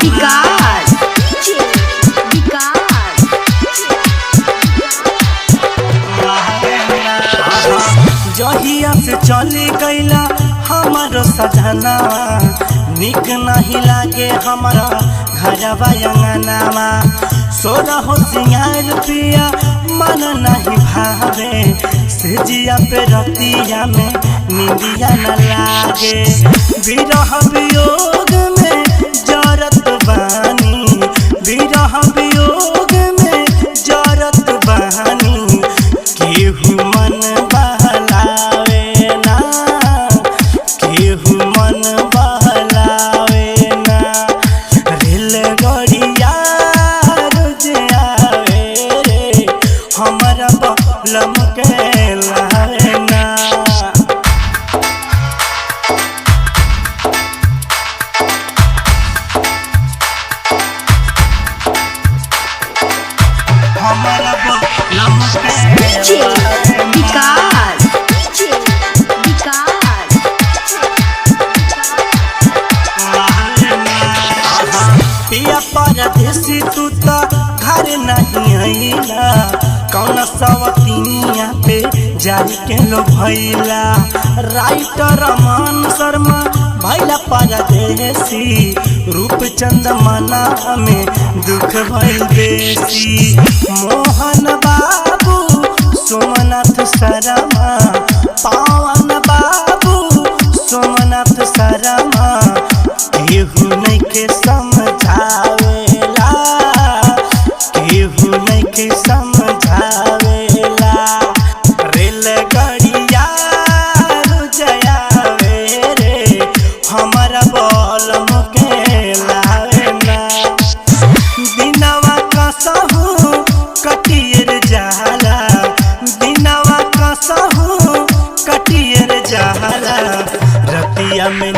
विकास विकास जहिया से चली गईला हमारो सजना निक नहीं लागे हमारा घरवा अंगनावा सोना हो सिंगार पिया मन नहीं भावे सेजिया पे रतिया में नींदिया न लागे विरह वियोग में जरत बानी विरह वियोग में जरत बानी केहू मन बहलावे ना केहू मन बहलावे ना रेलगाड़िया रोज आवे रे हमारा बलम के लावे ना हमारा बलम के विकास विकास पिया परदेसी तू तो घर नहीं आईला कौन सवतिनिया पे जाई के लो भैला राइटर मन शर्मा भैला परदेसी रूपचंद मना में दुख भइल बेसी मोहन बाबू सोमनाथ शर्मा पावन बाबू सोमनाथ शर्मा केहू नहीं के समझावेला केहू नहीं के समझावेला रेलगाड़िया रुजयावे रे हमारा बलम के लावेला दिनवा कसहू कटियर जाला दिनवा कसहू कटियर जाला रतिया में